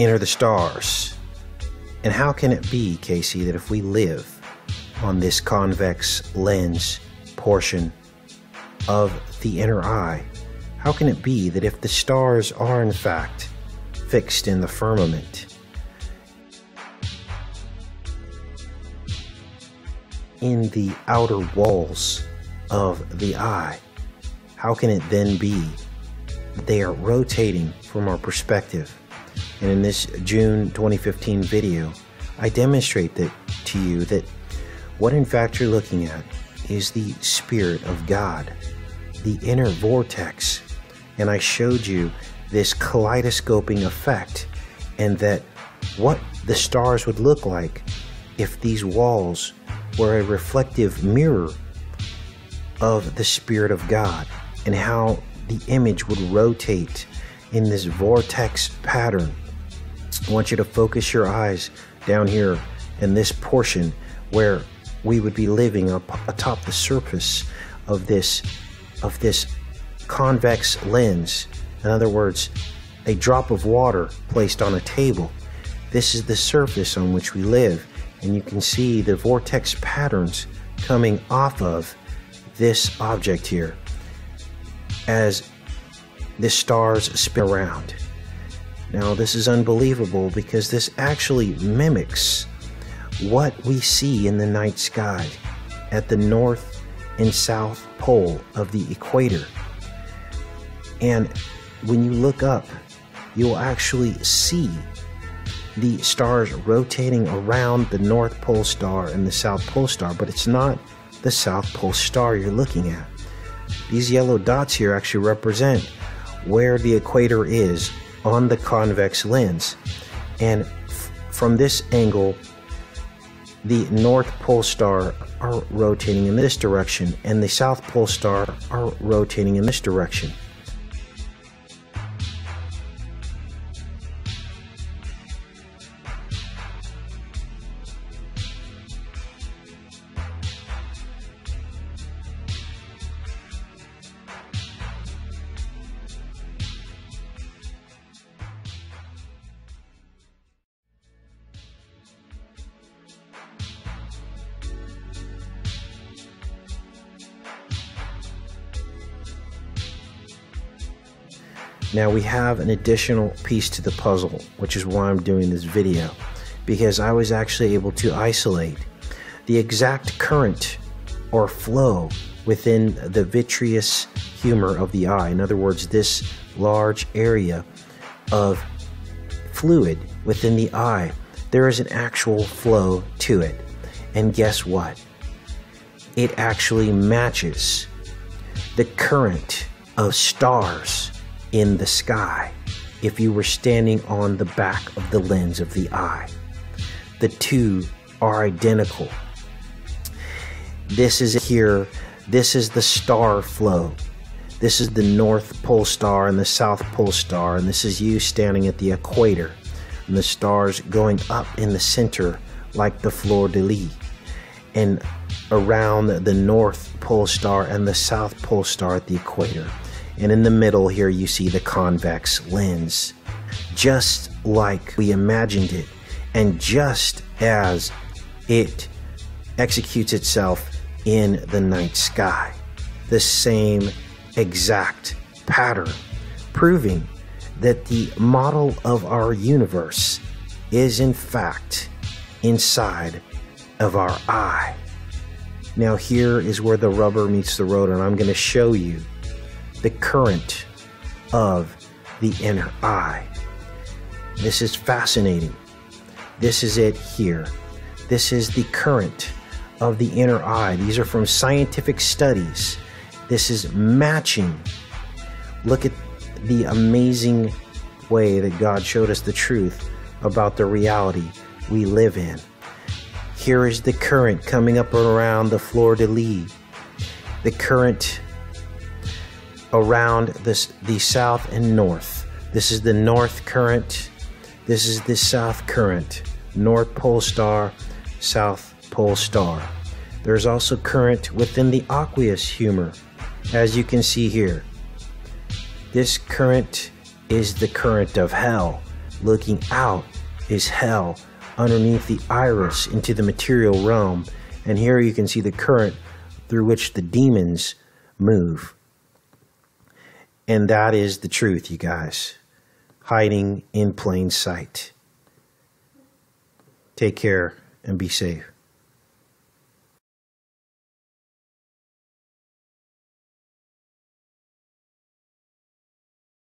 enter the stars. And how can it be, Casey, that if we live on this convex lens portion of the inner eye, how can it be that if the stars are in fact fixed in the firmament, in the outer walls of the eye, how can it then be they are rotating from our perspective? And in this June 2015 video, I demonstrate that to you that what in fact you're looking at is the Spirit of God, the inner vortex. And I showed you this kaleidoscoping effect, and that what the stars would look like if these walls were a reflective mirror of the Spirit of God, and how the image would rotate in this vortex pattern. I want you to focus your eyes down here in this portion where we would be living up atop the surface of this convex lens. In other words, a drop of water placed on a table. This is the surface on which we live, and you can see the vortex patterns coming off of this object here as the stars spin around. Now this is unbelievable because this actually mimics what we see in the night sky at the north and south pole of the equator. And when you look up, you'll actually see the stars rotating around the North Pole star and the South Pole star, but it's not the South Pole star you're looking at. These yellow dots here actually represent where the equator is on the convex lens. And from this angle, the North Pole star are rotating in this direction, and the South Pole star are rotating in this direction. Now we have an additional piece to the puzzle, which is why I'm doing this video, because I was actually able to isolate the exact current or flow within the vitreous humor of the eye. In other words, this large area of fluid within the eye, there is an actual flow to it. And guess what? It actually matches the current of stars in the sky if you were standing on the back of the lens of the eye. The two are identical. This is here, this is the star flow. This is the North Pole star and the South Pole star, and this is you standing at the equator, and the stars going up in the center like the fleur de lis, and around the North Pole star and the South Pole star at the equator. And in the middle here you see the convex lens, just like we imagined it, and just as it executes itself in the night sky. The same exact pattern, proving that the model of our universe is in fact inside of our eye. Now here is where the rubber meets the road, and I'm going to show you the current of the inner eye. This is fascinating. This is it here. This is the current of the inner eye. These are from scientific studies. This is matching. Look at the amazing way that God showed us the truth about the reality we live in. Here is the current coming up around the fleur de lis. The current around the south and north. This is the north current. This is the south current. North Pole star, South Pole star. There's also current within the aqueous humor, as you can see here. This current is the current of hell. Looking out is hell, underneath the iris into the material realm. And here you can see the current through which the demons move. And that is the truth, you guys. Hiding in plain sight. Take care and be safe.